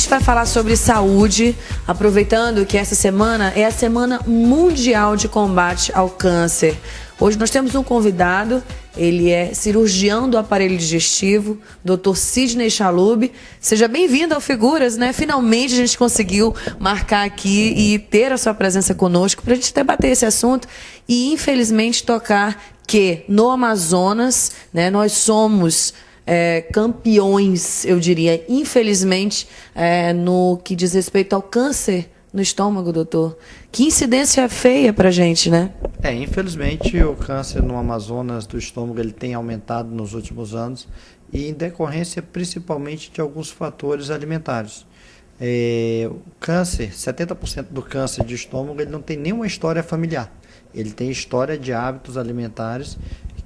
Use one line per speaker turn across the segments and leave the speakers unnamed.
gente vai falar sobre saúde, aproveitando que essa semana é a Semana Mundial de Combate ao Câncer. Hoje nós temos um convidado, ele é cirurgião do aparelho digestivo, Dr. Sidney Chalub. Seja bem-vindo ao Figuras, né? Finalmente a gente conseguiu marcar aqui e ter a sua presença conosco para a gente debater esse assunto e, infelizmente, tocar que no Amazonas, né, nós somos campeões, eu diria, infelizmente, no que diz respeito ao câncer no estômago, doutor. Que incidência feia pra gente, né?
Infelizmente o câncer no Amazonas do estômago ele tem aumentado nos últimos anos e em decorrência principalmente de alguns fatores alimentares. O câncer, 70% do câncer de estômago, ele não tem nenhuma história familiar. Ele tem história de hábitos alimentares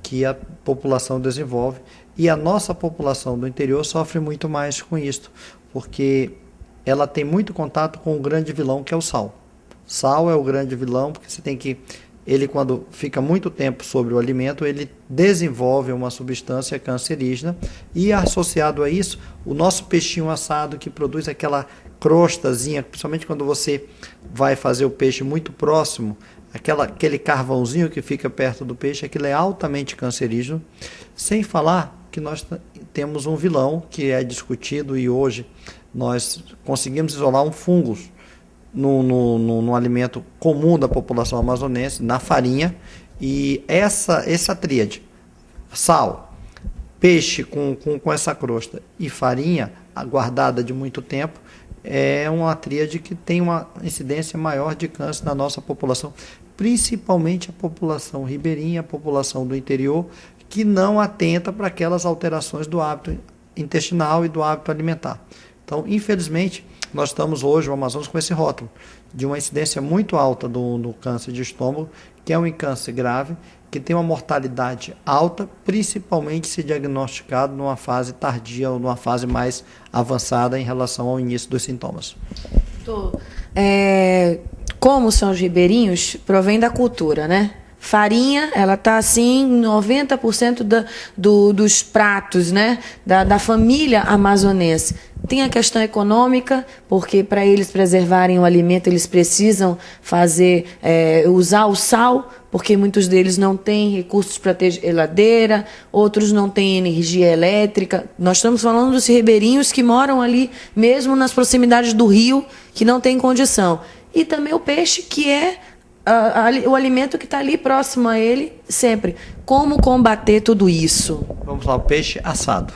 que a população desenvolve e a nossa população do interior sofre muito mais com isso, porque ela tem muito contato com o grande vilão que é o sal. Sal é o grande vilão, porque você tem que... Ele, quando fica muito tempo sobre o alimento, ele desenvolve uma substância cancerígena e, associado a isso, o nosso peixinho assado, que produz aquela crostazinha, principalmente quando você vai fazer o peixe muito próximo, aquele carvãozinho que fica perto do peixe, aquilo é altamente cancerígeno, sem falar que nós temos um vilão que é discutido e hoje nós conseguimos isolar um fungo no alimento comum da população amazonense, na farinha, e essa tríade, sal, peixe com essa crosta e farinha guardada de muito tempo, é uma tríade que tem uma incidência maior de câncer na nossa população, principalmente a população ribeirinha, a população do interior, que não atenta para aquelas alterações do hábito intestinal e do hábito alimentar. Então, infelizmente, nós estamos hoje, no Amazonas, com esse rótulo de uma incidência muito alta do câncer de estômago, que é um câncer grave, que tem uma mortalidade alta, principalmente se diagnosticado numa fase tardia ou numa fase mais avançada em relação ao início dos sintomas.
Como são os ribeirinhos, provém da cultura, né? Farinha, ela está assim, 90% dos pratos, né, da família amazonense. Tem a questão econômica, porque para eles preservarem o alimento, eles precisam usar o sal, porque muitos deles não têm recursos para ter geladeira, outros não têm energia elétrica. Nós estamos falando dos ribeirinhos que moram ali, mesmo nas proximidades do rio, que não tem condição. E também o peixe, que é o alimento que está ali próximo a ele sempre. Como combater tudo isso?
Vamos lá, o peixe assado.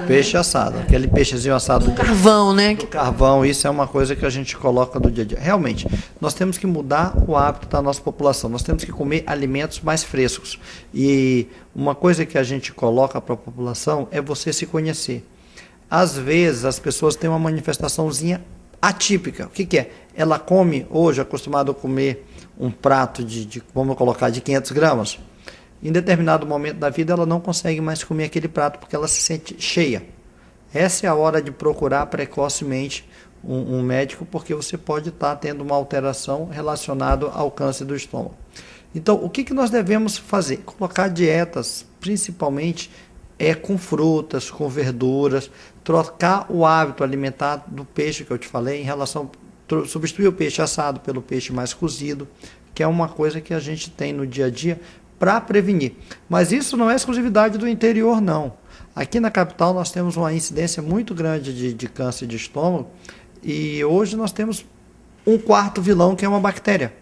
Peixe
assado. Aquele peixezinho assado
do carvão, né?
Do carvão, isso é uma coisa que a gente coloca do dia a dia. Realmente, nós temos que mudar o hábito da nossa população. Nós temos que comer alimentos mais frescos. E uma coisa que a gente coloca para a população é você se conhecer. Às vezes, as pessoas têm uma manifestaçãozinha atípica. O que é? Ela come, hoje, acostumado a comer um prato vamos colocar, de 500 gramas. Em determinado momento da vida, ela não consegue mais comer aquele prato porque ela se sente cheia. Essa é a hora de procurar precocemente um médico, porque você pode estar tendo uma alteração relacionada ao câncer do estômago. Então, o que nós devemos fazer? Colocar dietas, principalmente com frutas, com verduras, trocar o hábito alimentar do peixe que eu te falei, em relação substituir o peixe assado pelo peixe mais cozido, que é uma coisa que a gente tem no dia a dia para prevenir. Mas isso não é exclusividade do interior, não. Aqui na capital nós temos uma incidência muito grande de câncer de estômago e hoje nós temos um quarto vilão, que é uma bactéria.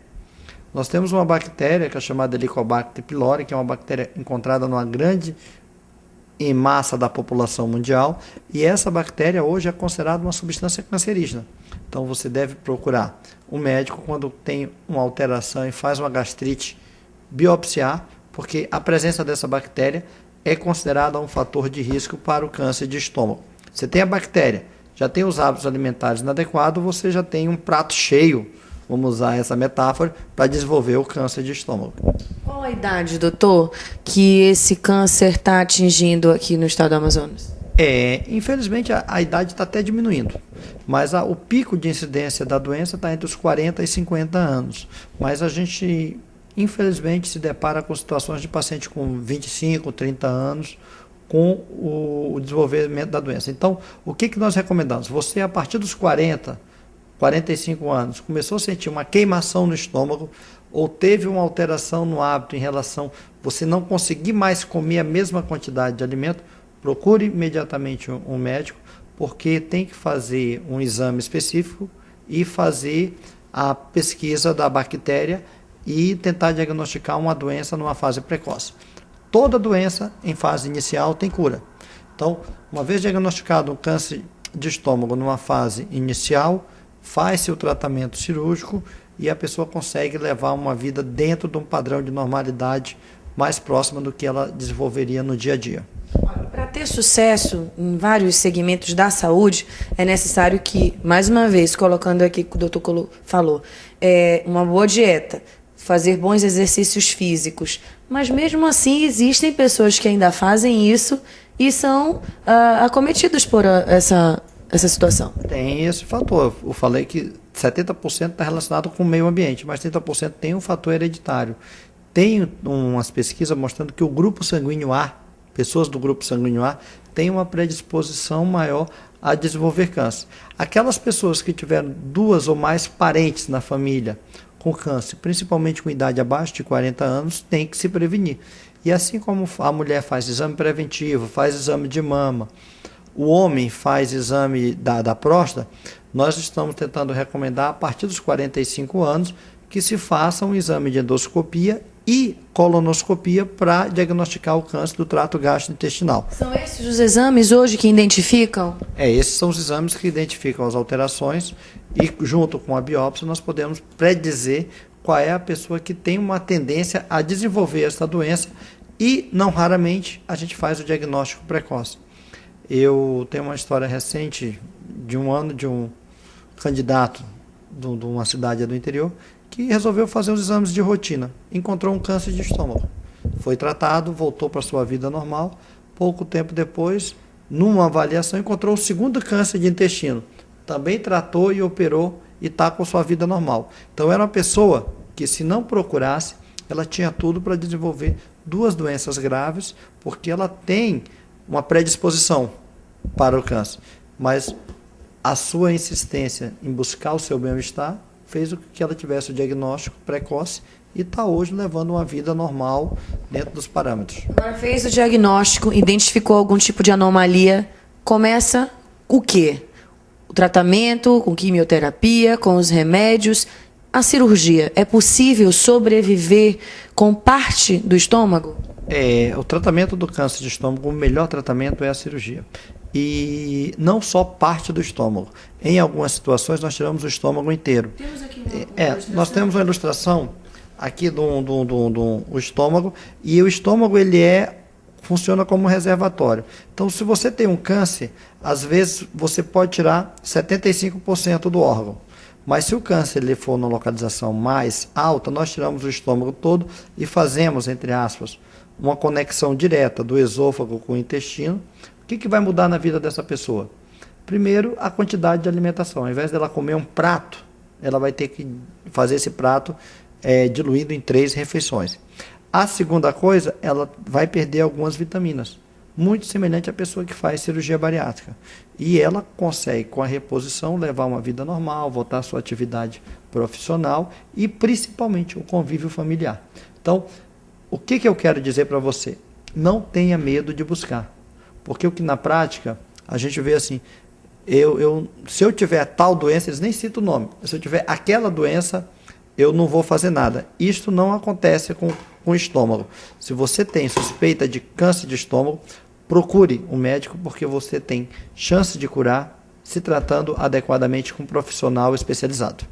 Nós temos uma bactéria que é chamada Helicobacter pylori, que é uma bactéria encontrada numa grande em massa da população mundial, e essa bactéria hoje é considerada uma substância cancerígena. Então você deve procurar um médico quando tem uma alteração e faz uma gastrite, biopsiar, porque a presença dessa bactéria é considerada um fator de risco para o câncer de estômago. Você tem a bactéria, já tem os hábitos alimentares inadequados, você já tem um prato cheio, vamos usar essa metáfora, para desenvolver o câncer de estômago.
Qual a idade, doutor, que esse câncer está atingindo aqui no estado do Amazonas?
Infelizmente a idade está até diminuindo, mas o pico de incidência da doença está entre os 40 e 50 anos. Mas a gente, infelizmente, se depara com situações de paciente com 25, 30 anos, com o desenvolvimento da doença. Então, o que nós recomendamos? Você, a partir dos 40, 45 anos, começou a sentir uma queimação no estômago ou teve uma alteração no hábito em relação você não conseguir mais comer a mesma quantidade de alimento, procure imediatamente um médico, porque tem que fazer um exame específico e fazer a pesquisa da bactéria e tentar diagnosticar uma doença numa fase precoce. Toda doença em fase inicial tem cura. Então, uma vez diagnosticado um câncer de estômago numa fase inicial, faz-se o tratamento cirúrgico e a pessoa consegue levar uma vida dentro de um padrão de normalidade mais próxima do que ela desenvolveria no dia a dia.
Para ter sucesso em vários segmentos da saúde, é necessário que, mais uma vez, colocando aqui o que o doutor falou, uma boa dieta, fazer bons exercícios físicos. Mas, mesmo assim, existem pessoas que ainda fazem isso e são acometidos por essa situação. Tem
esse fator. Eu falei que 70% está relacionado com o meio ambiente, mas 30% tem um fator hereditário. Tem umas pesquisas mostrando que o grupo sanguíneo A, pessoas do grupo sanguíneo A, têm uma predisposição maior a desenvolver câncer. Aquelas pessoas que tiveram 2 ou mais parentes na família com câncer, principalmente com idade abaixo de 40 anos, têm que se prevenir. E assim como a mulher faz exame preventivo, faz exame de mama, o homem faz exame da próstata, nós estamos tentando recomendar, a partir dos 45 anos, que se faça um exame de endoscopia e colonoscopia para diagnosticar o câncer do trato gastrointestinal.
São esses os exames hoje que identificam?
Esses são os exames que identificam as alterações e, junto com a biópsia, nós podemos predizer qual é a pessoa que tem uma tendência a desenvolver essa doença e, não raramente, a gente faz o diagnóstico precoce. Eu tenho uma história recente de um ano de um candidato de uma cidade do interior que resolveu fazer os exames de rotina. Encontrou um câncer de estômago. Foi tratado, voltou para a sua vida normal. Pouco tempo depois, numa avaliação, encontrou o segundo câncer de intestino. Também tratou e operou e está com a sua vida normal. Então, era uma pessoa que, se não procurasse, ela tinha tudo para desenvolver 2 doenças graves, porque ela tem uma predisposição para o câncer. Mas a sua insistência em buscar o seu bem-estar fez com que ela tivesse o diagnóstico precoce e está hoje levando uma vida normal dentro dos parâmetros.
Agora fez o diagnóstico, identificou algum tipo de anomalia, começa o quê? O tratamento com quimioterapia, com os remédios, a cirurgia. É possível sobreviver com parte do estômago?
O tratamento do câncer de estômago, o melhor tratamento é a cirurgia. E não só parte do estômago. Em algumas situações, nós tiramos o estômago inteiro.
Temos aqui
nós temos uma ilustração aqui do estômago, e o estômago funciona como um reservatório. Então, se você tem um câncer, às vezes você pode tirar 75% do órgão. Mas se o câncer ele for numa localização mais alta, nós tiramos o estômago todo e fazemos, entre aspas, uma conexão direta do esôfago com o intestino. O que vai mudar na vida dessa pessoa? Primeiro, a quantidade de alimentação. Ao invés dela comer um prato, ela vai ter que fazer esse prato diluído em 3 refeições. A segunda coisa, ela vai perder algumas vitaminas, muito semelhante à pessoa que faz cirurgia bariátrica. E ela consegue, com a reposição, levar uma vida normal, voltar à sua atividade profissional e, principalmente, o convívio familiar. Então, o que eu quero dizer para você? Não tenha medo de buscar. Porque o que na prática, a gente vê assim, se eu tiver tal doença, eles nem citam o nome, se eu tiver aquela doença, eu não vou fazer nada. Isto não acontece com o estômago. Se você tem suspeita de câncer de estômago, procure um médico, porque você tem chance de curar se tratando adequadamente com um profissional especializado.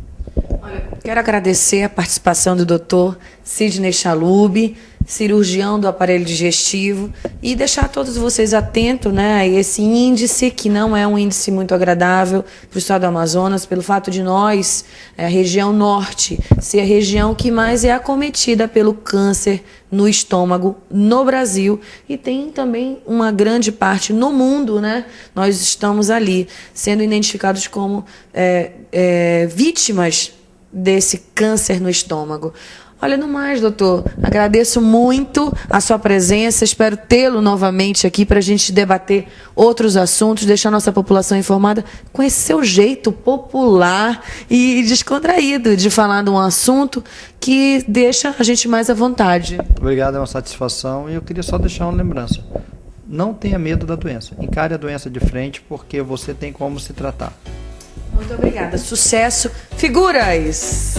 Olha, quero agradecer a participação do Dr. Sidney Chalub, cirurgião do aparelho digestivo, e deixar todos vocês atentos, né, a esse índice, que não é um índice muito agradável para o estado do Amazonas, pelo fato de nós, a região norte, ser a região que mais é acometida pelo câncer no estômago no Brasil, e tem também uma grande parte no mundo, né? Nós estamos ali sendo identificados como vítimas desse câncer no estômago. Olha, no mais, doutor, agradeço muito a sua presença, espero tê-lo novamente aqui para a gente debater outros assuntos, deixar a nossa população informada com esse seu jeito popular e descontraído de falar de um assunto que deixa a gente mais à vontade.
Obrigado, é uma satisfação. E eu queria só deixar uma lembrança. Não tenha medo da doença. Encare a doença de frente, porque você tem como se tratar.
Muito obrigada. Sucesso. Figuras!